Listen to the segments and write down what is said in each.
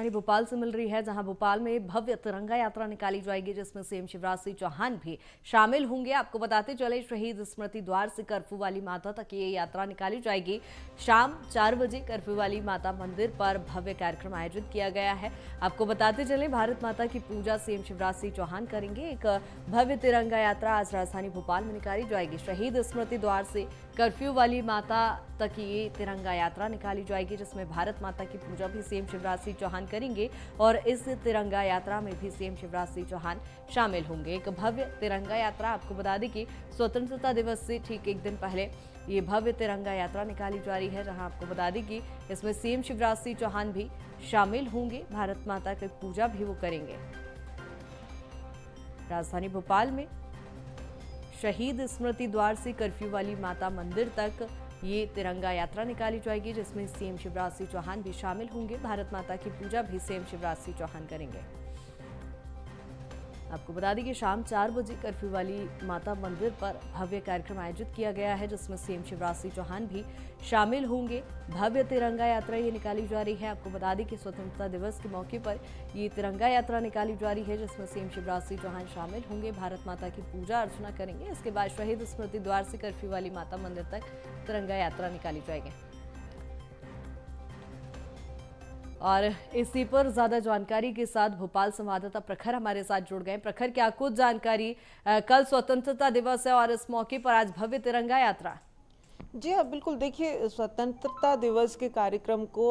राजधानी भोपाल से मिल रही है, जहां भोपाल में भव्य तिरंगा यात्रा निकाली जाएगी, जिसमें सीएम शिवराज सिंह चौहान भी शामिल होंगे। आपको बताते चले, शहीद स्मृति द्वार से कर्फ्यू वाली माता तक ये यात्रा निकाली जाएगी। शाम 4 बजे कर्फ्यू वाली माता मंदिर पर भव्य कार्यक्रम आयोजित किया गया है। आपको बताते चले, भारत माता की पूजा सीएम शिवराज सिंह चौहान करेंगे। एक भव्य तिरंगा यात्रा आज राजधानी भोपाल में निकाली जाएगी। शहीद स्मृति द्वार से कर्फ्यू वाली माता तक ये तिरंगा यात्रा निकाली जाएगी, जिसमें भारत माता की पूजा भी सीएम शिवराज सिंह चौहान करेंगे और इस तिरंगा यात्रा में भी सीएम शिवराज सिंह चौहान शामिल होंगे। एक भव्य तिरंगा यात्रा, आपको बता दें कि स्वतंत्रता दिवस से ठीक एक दिन पहले ये भव्य तिरंगा यात्रा निकाली जा रही है, जहां आपको बता दें कि इसमें सीएम शिवराज सिंह चौहान भी शामिल होंगे। भारत माता की पूजा भी वो करेंगे। राजधानी भोपाल में शहीद स्मृति द्वार से कर्फ्यू वाली माता मंदिर तक ये तिरंगा यात्रा निकाली जाएगी, जिसमें सीएम शिवराज सिंह चौहान भी शामिल होंगे। भारत माता की पूजा भी सीएम शिवराज सिंह चौहान करेंगे। आपको बता दें कि शाम 4 बजे कर्फ्यू वाली माता मंदिर पर भव्य कार्यक्रम आयोजित किया गया है, जिसमें सीएम शिवराज सिंह चौहान भी शामिल होंगे। भव्य तिरंगा यात्रा ये निकाली जा रही है। आपको बता दें कि स्वतंत्रता दिवस के मौके पर ये तिरंगा यात्रा निकाली जा रही है, जिसमें सीएम शिवराज सिंह चौहान शामिल होंगे। भारत माता की पूजा अर्चना करेंगे। इसके बाद शहीद स्मृति द्वार से कर्फ्यू वाली माता मंदिर तक तिरंगा यात्रा निकाली जाएगी। और इसी पर ज्यादा जानकारी के साथ भोपाल संवाददाता प्रखर हमारे साथ जुड़ गए। प्रखर, क्या कुछ जानकारी? कल स्वतंत्रता दिवस है और इस मौके पर आज भव्य तिरंगा यात्रा। जी हाँ, बिल्कुल। देखिए, स्वतंत्रता दिवस के कार्यक्रम को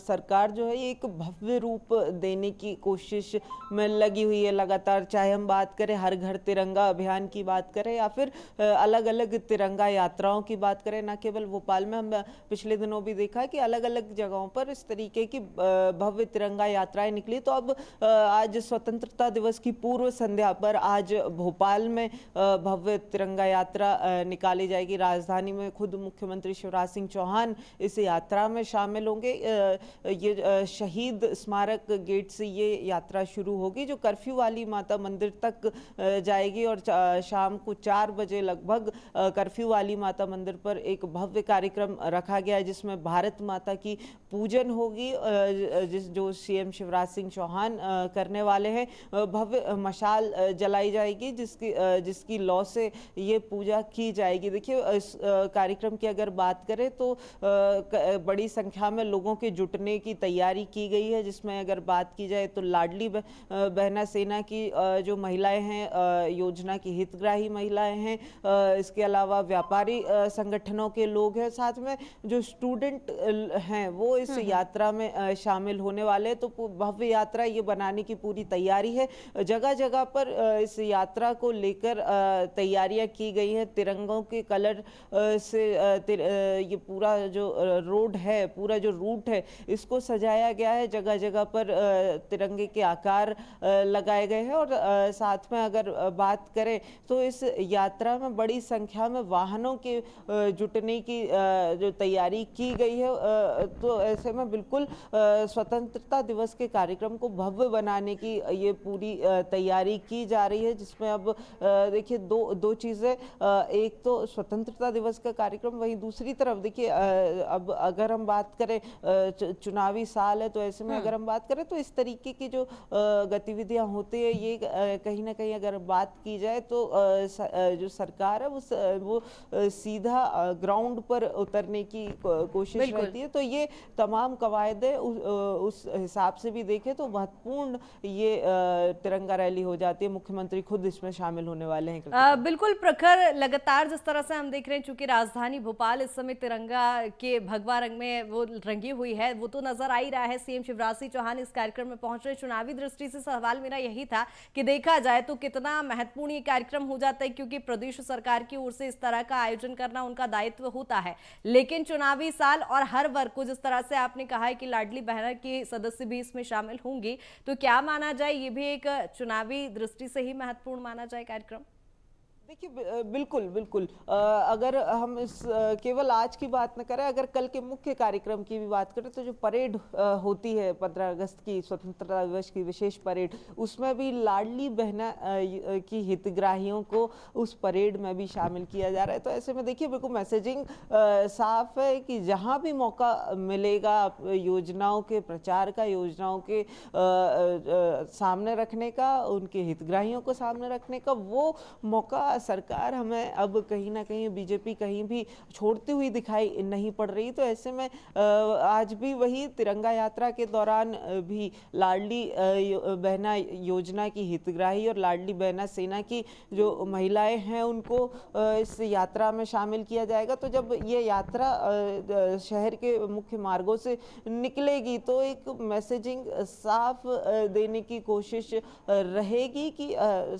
सरकार जो है एक भव्य रूप देने की कोशिश में लगी हुई है लगातार। चाहे हम बात करें हर घर तिरंगा अभियान की बात करें या फिर अलग अलग तिरंगा यात्राओं की बात करें। न केवल भोपाल में, हम पिछले दिनों भी देखा कि अलग अलग जगहों पर इस तरीके की भव्य तिरंगा यात्राएं निकली। तो अब आज स्वतंत्रता दिवस की पूर्व संध्या पर आज भोपाल में भव्य तिरंगा यात्रा निकाली जाएगी। राजधानी में खुद मुख्यमंत्री शिवराज सिंह चौहान इस यात्रा में शामिल होंगे। ये शहीद स्मारक गेट से ये यात्रा शुरू होगी, जो कर्फ्यू वाली माता मंदिर तक जाएगी और शाम को 4 बजे लगभग कर्फ्यू वाली माता मंदिर पर एक भव्य कार्यक्रम रखा गया है, जिसमें भारत माता की पूजन होगी, जो सीएम शिवराज सिंह चौहान करने वाले हैं। भव्य मशाल जलाई जाएगी, जिसकी लौ से ये पूजा की जाएगी। देखिए, इस कार्यक्रम की अगर बात करें तो बड़ी संख्या में लोगों के जुटने की तैयारी की गई है, जिसमें अगर बात की जाए तो लाडली बहना सेना की जो महिलाएं हैं, योजना की हितग्राही महिलाएं हैं, इसके अलावा व्यापारी संगठनों के लोग हैं, साथ में जो स्टूडेंट हैं वो इस यात्रा में शामिल होने वाले हैं। तो भव्य यात्रा ये बनाने की पूरी तैयारी है। जगह जगह पर इस यात्रा को लेकर तैयारियां की गई हैं। तिरंगों के कलर से ये पूरा जो रोड है, पूरा जो रूट है, इसको सजाया गया है। जगह जगह पर तिरंगे के आकार लगाए गए हैं और साथ में अगर बात करें तो इस यात्रा में बड़ी संख्या में वाहनों के जुटने की जो तैयारी की गई है। तो ऐसे में बिल्कुल स्वतंत्रता दिवस के कार्यक्रम को भव्य बनाने की ये पूरी तैयारी की जा रही है, जिसमें अब देखिए दो चीज़ें। एक तो स्वतंत्रता दिवस का कार्यक्रम, वहीं दूसरी तरफ देखिए अब अगर हम बात करें, चुनावी साल है, तो ऐसे में अगर हम बात करें तो इस तरीके की जो गतिविधियां होती है, ये कहीं ना कहीं अगर बात की जाए तो जो सरकार है वो सीधा ग्राउंड पर उतरने की कोशिश रहती है। तो ये तमाम कवायदे उस हिसाब से भी देखें तो महत्वपूर्ण ये तिरंगा रैली हो जाती है। मुख्यमंत्री खुद इसमें शामिल होने वाले हैं। बिल्कुल प्रखर, लगातार जिस तरह से हम देख रहे हैं, चूंकि राजधानी भोपाल इस समय तिरंगा के भगवा रंग में वो रंगी हुई है, वो तो नजर आ ही रहा है। सीएम शिवराज सिंह चौहान इस कार्यक्रम में पहुंच रहे। चुनावी दृष्टि से सवाल मेरा यही था कि देखा जाए तो कितना महत्वपूर्ण ये कार्यक्रम हो जाता है, क्योंकि प्रदेश सरकार की ओर से इस तरह का आयोजन करना उनका दायित्व होता है। लेकिन चुनावी साल और हर वर्ग को, जिस तरह से आपने कहा है कि लाडली बहना के सदस्य भी इसमें शामिल होंगी, तो क्या माना जाए ये भी एक चुनावी दृष्टि से ही महत्वपूर्ण माना जाए कार्यक्रम? देखिए बिल्कुल बिल्कुल अगर हम इस केवल आज की बात न करें, अगर कल के मुख्य कार्यक्रम की भी बात करें तो जो परेड होती है 15 अगस्त की स्वतंत्रता दिवस की विशेष परेड, उसमें भी लाडली बहना की हितग्राहियों को उस परेड में भी शामिल किया जा रहा है। तो ऐसे में देखिए बिल्कुल मैसेजिंग साफ है कि जहां भी मौका मिलेगा योजनाओं के प्रचार का, योजनाओं के सामने रखने का, उनके हितग्राहियों को सामने रखने का, वो मौका सरकार हमें अब कहीं ना कहीं बीजेपी कहीं भी छोड़ती हुई दिखाई नहीं पड़ रही। तो ऐसे में आज भी वही तिरंगा यात्रा के दौरान भी लाडली बहना योजना की हितग्राही और लाडली बहना सेना की जो महिलाएं हैं उनको इस यात्रा में शामिल किया जाएगा। तो जब ये यात्रा शहर के मुख्य मार्गों से निकलेगी तो एक मैसेजिंग साफ देने की कोशिश रहेगी कि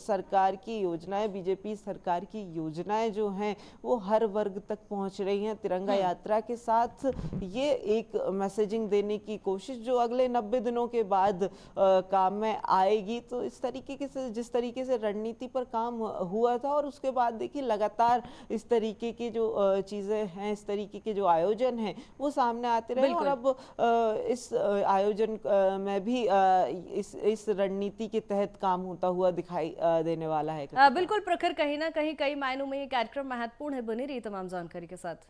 सरकार की योजनाएं, बीजेपी सरकार की योजनाएं जो हैं वो हर वर्ग तक पहुंच रही हैं। तिरंगा यात्रा के साथ ये एक मैसेजिंग देने की कोशिश जो अगले 90 दिनों के बाद काम में आएगी। तो इस तरीके से, जिस तरीके से रणनीति पर काम हुआ था और उसके बाद देखिए लगातार इस तरीके की जो चीज़ें हैं, इस तरीके के जो आयोजन हैं वो सामने आते रहे और अब इस आयोजन में भी इस रणनीति के तहत काम होता हुआ दिखाई देने वाला है। बिल्कुल प्रखर, कहीं ना कहीं कई मायनों में ये कार्यक्रम महत्वपूर्ण है। बनी रही तमाम जानकारी के साथ।